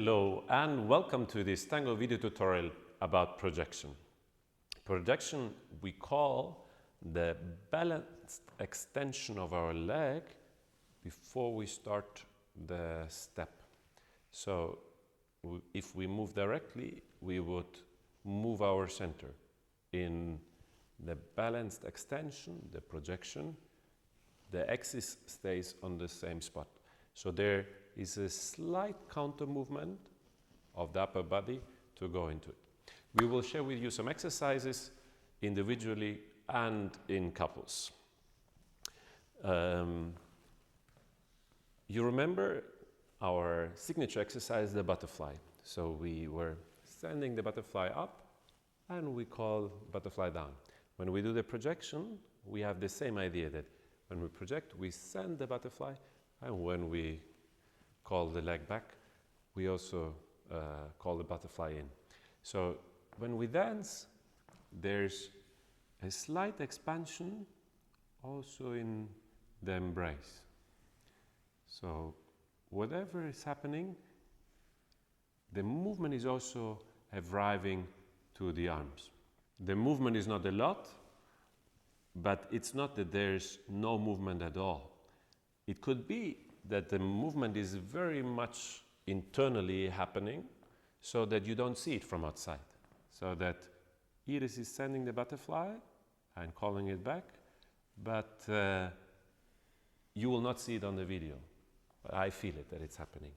Hello and welcome to this Tango video tutorial about projection. Projection we call the balanced extension of our leg before we start the step. So if we move directly, we would move our center. In the balanced extension, the projection, the axis stays on the same spot. So there is a slight counter movement of the upper body to go into it. We will share with you some exercises individually and in couples. You remember our signature exercise, the butterfly. So we were sending the butterfly up and we call butterfly down. When we do the projection, we have the same idea that when we project, we send the butterfly, and when we call the leg back, we also call the butterfly in. So when we dance, there's a slight expansion also in the embrace. So whatever is happening, the movement is also arriving to the arms. The movement is not a lot, but it's not that there's no movement at all. It could be that the movement is very much internally happening so that you don't see it from outside. So that Iris is sending the butterfly and calling it back, but you will not see it on the video. But I feel it, that it's happening.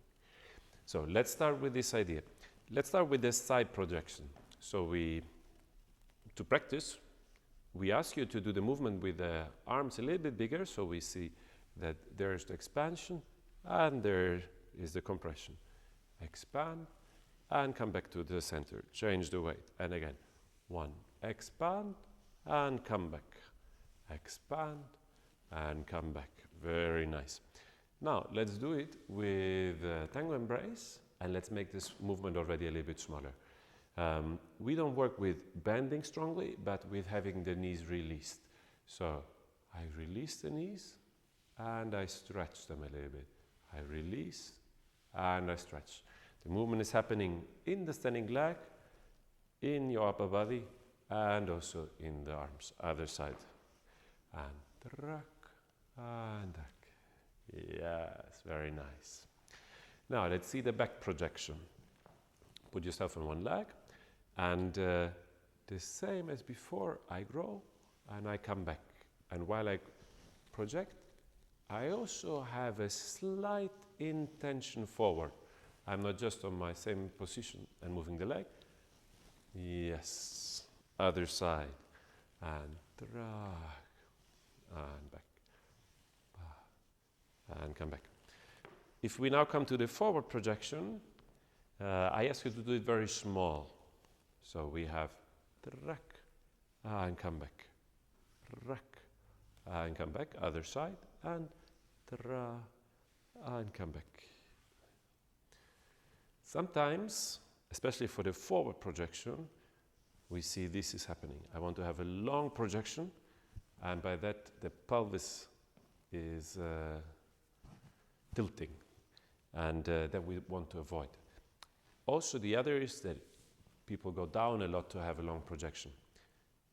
So let's start with this idea. Let's start with the side projection. So to practice, we ask you to do the movement with the arms a little bit bigger, so we see that there's the expansion and there is the compression. Expand and come back to the center. Change the weight. And again, one, expand and come back. Expand and come back. Very nice. Now, let's do it with tango embrace, and let's make this movement already a little bit smaller. We don't work with bending strongly, but with having the knees released. So I release the knees and I stretch them a little bit. I release and I stretch. The movement is happening in the standing leg, in your upper body, and also in the arms. Other side. And rock and back. Yes, very nice. Now let's see the back projection. Put yourself on one leg, and the same as before, I grow and I come back. And while I project, I also have a slight intention forward. I'm not just on my same position and moving the leg. Yes, other side. And drag, and back. And come back. If we now come to the forward projection, I ask you to do it very small. So we have drag, and come back. Drag, and come back. Other side. And drag, and come back. Sometimes, especially for the forward projection, we see this is happening. I want to have a long projection, and by that the pelvis is tilting, and that we want to avoid. Also, the other is that people go down a lot to have a long projection.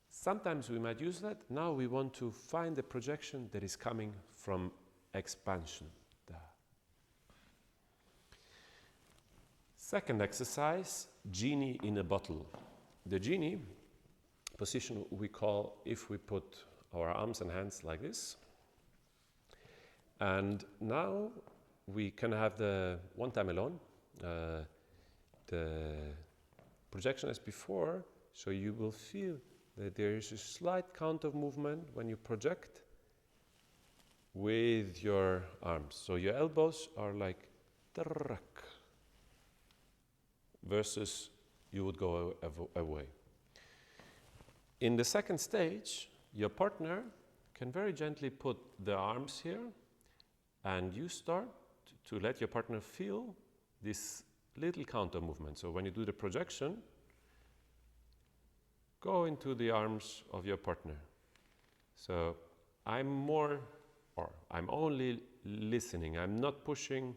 Sometimes we might use that. Now we want to find the projection that is coming from expansion. Second exercise, Genie in a bottle. The Genie position we call if we put our arms and hands like this. And now we can have the one time alone. The projection as before, so you will feel that there is a slight counter movement when you project with your arms. So your elbows are like trak, versus you would go away. In the second stage, your partner can very gently put the arms here, and you start to let your partner feel this little counter movement. So when you do the projection, go into the arms of your partner. So I'm only listening. I'm not pushing,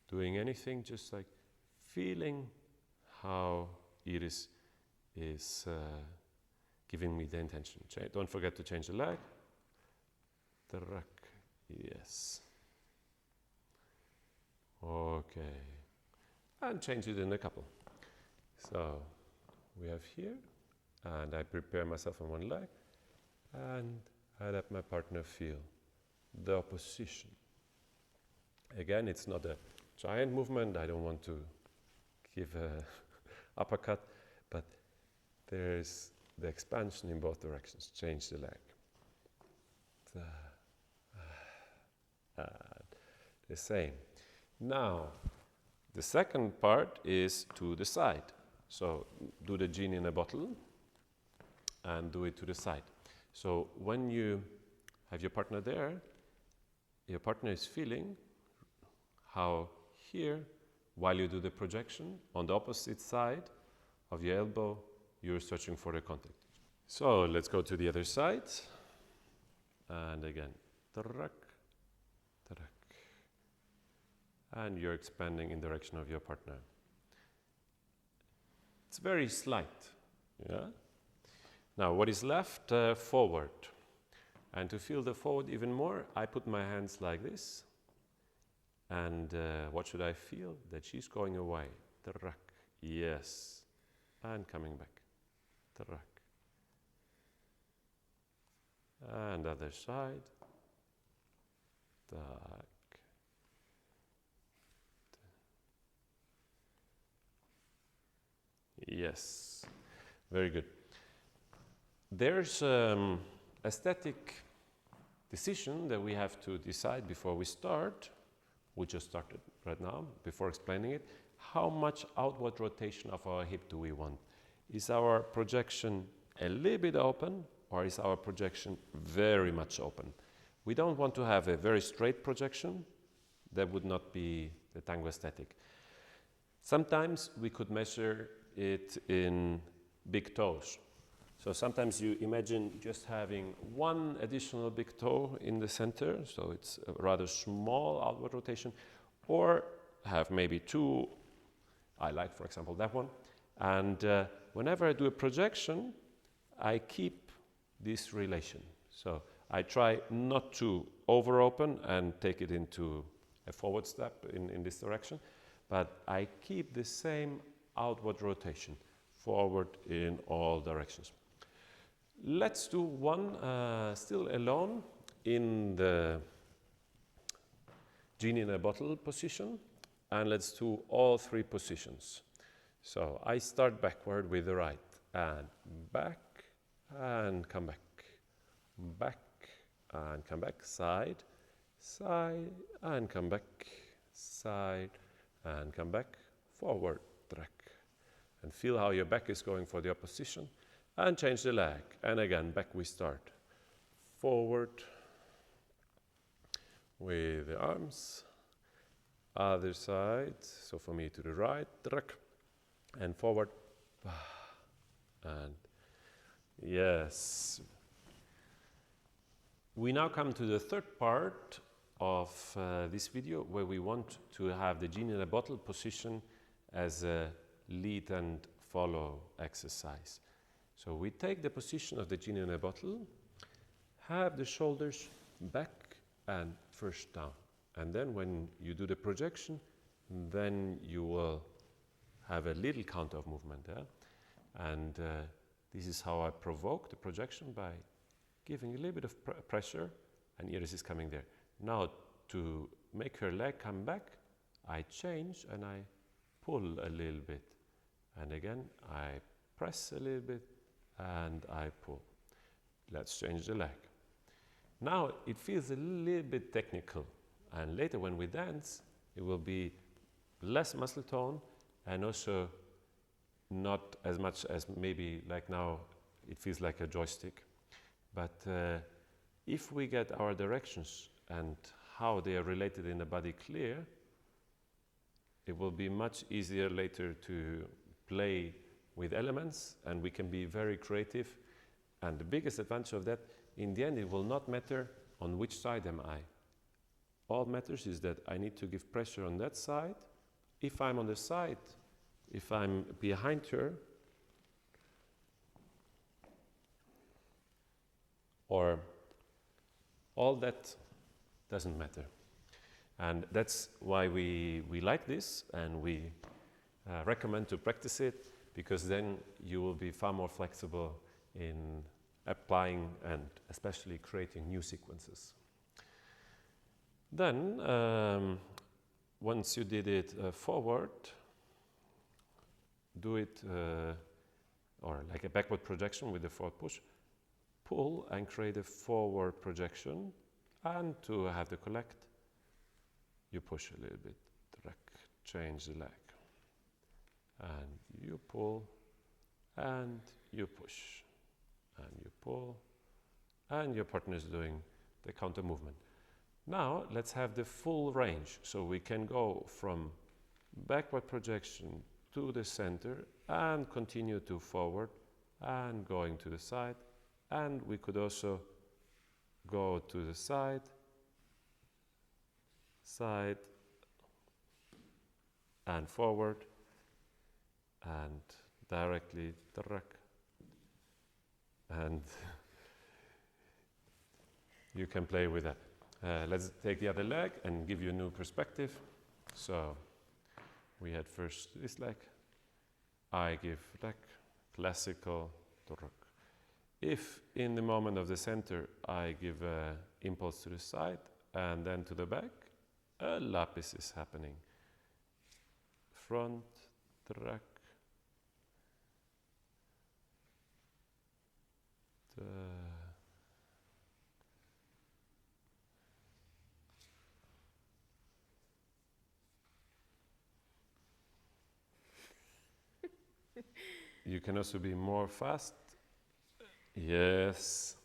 doing anything, just like feeling how Iris is giving me the intention. Don't forget to change the leg. Yes. Okay. And change it in a couple. So we have here, and I prepare myself on one leg, and I let my partner feel the opposition. Again, it's not a giant movement. I don't want to give a uppercut, but there's the expansion in both directions. Change the leg. The same. Now, the second part is to the side. So do the genie in a bottle and do it to the side. So when you have your partner there, your partner is feeling how here, while you do the projection, on the opposite side of your elbow, you're searching for the contact. So let's go to the other side. And again, and you're expanding in the direction of your partner. It's very slight. Yeah? Now, what is left? Forward. And to feel the forward even more, I put my hands like this. And what should I feel? That she's going away. Yes. And coming back. And other side. Yes. Very good. There's aesthetic decision that we have to decide before we start. We just started right now, before explaining it. How much outward rotation of our hip do we want? Is our projection a little bit open, or is our projection very much open? We don't want to have a very straight projection. That would not be the tango aesthetic. Sometimes we could measure it in big toes. So sometimes you imagine just having one additional big toe in the center, so it's a rather small outward rotation, or have maybe two. I like, for example, that one. And whenever I do a projection, I keep this relation. So I try not to over-open and take it into a forward step in this direction, but I keep the same outward rotation, forward in all directions. Let's do one still alone in the genie in a bottle position, and let's do all three positions. So I start backward with the right, and back, and come back, back, and come back, side, side, and come back, side, and come back, forward, track. And feel how your back is going for the opposition, and change the leg. And again, back we start. Forward with the arms, other side, so for me to the right, track, and forward, and yes. We now come to the third part of this video, where we want to have the genie in a bottle position as a lead and follow exercise. So we take the position of the genie in a bottle, have the shoulders back and first down. And then when you do the projection, then you will have a little counter of movement. And this is how I provoke the projection, by giving a little bit of pressure, and Iris is coming there. Now, to make her leg come back, I change and I pull a little bit. And again, I press a little bit and I pull. Let's change the leg. Now, it feels a little bit technical. And later when we dance, it will be less muscle tone and also not as much as maybe like now it feels like a joystick. But if we get our directions and how they are related in the body clear, it will be much easier later to play with elements, and we can be very creative. And the biggest advantage of that, in the end, it will not matter on which side am I. All matters is that I need to give pressure on that side. If I'm on the side if I'm behind her, or all that doesn't matter. And that's why we like this, and we recommend to practice it, because then you will be far more flexible in applying and especially creating new sequences. Then, once you did it forward, do it or like a backward projection with the forward push, pull and create a forward projection, and to have the collect, you push a little bit, change the leg, and you pull, and you push, and you pull, and your partner is doing the counter movement. Now let's have the full range, so we can go from backward projection to the center and continue to forward and going to the side, and we could also go to the side, and forward, and directly, and you can play with that. Let's take the other leg and give you a new perspective. So we had first this leg, I give leg, classical, if in the moment of the center I give an impulse to the side and then to the back, a lapis is happening. Front, you can also be more fast. Yes.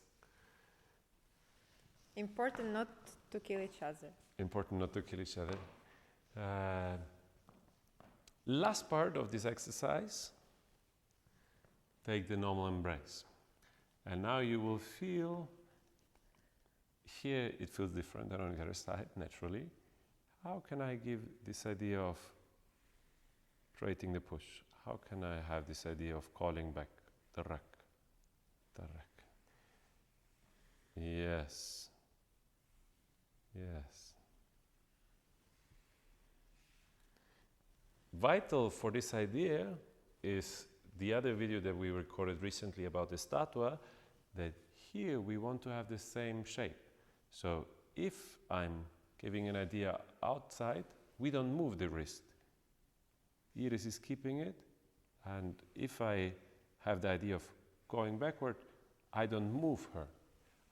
Important not to kill each other. Important not to kill each other. Last part of this exercise, take the normal embrace. And now you will feel, here it feels different than on the other side, naturally. How can I give this idea of creating the push? How can I have this idea of calling back the rack? Yes. Yes. Vital for this idea is the other video that we recorded recently about the statua, that here we want to have the same shape. So if I'm giving an idea outside, we don't move the wrist. Iris is keeping it, and if I have the idea of going backward, I don't move her.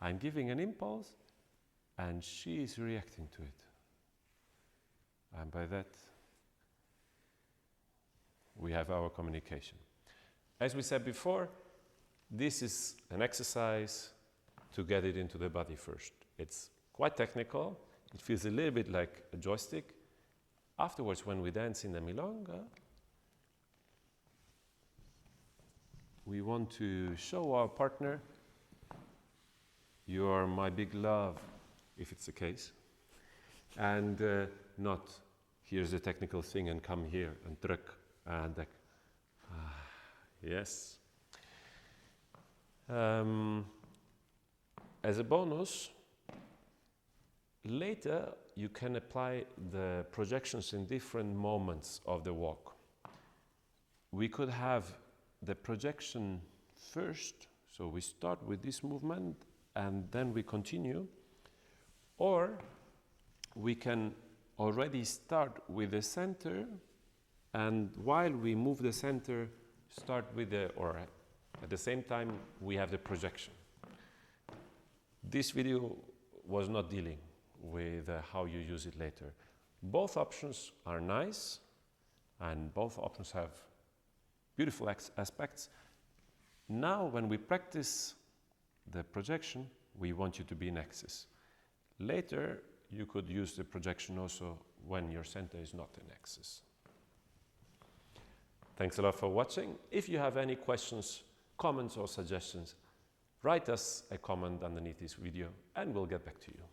I'm giving an impulse, and she is reacting to it. And by that, we have our communication. As we said before, this is an exercise to get it into the body first. It's quite technical. It feels a little bit like a joystick. Afterwards, when we dance in the milonga, we want to show our partner, you are my big love, if it's the case, and not, here's the technical thing and come here and druk and dek. Yes. As a bonus, later you can apply the projections in different moments of the walk. We could have the projection first, so we start with this movement and then we continue, or we can already start with the center, and while we move the center, start with the, or at the same time we have the projection. This video was not dealing with how you use it later. Both options are nice, and both options have beautiful aspects. Now, when we practice the projection, we want you to be in axis. Later, you could use the projection also when your center is not in axis. Thanks a lot for watching. If you have any questions, comments or suggestions, write us a comment underneath this video and we'll get back to you.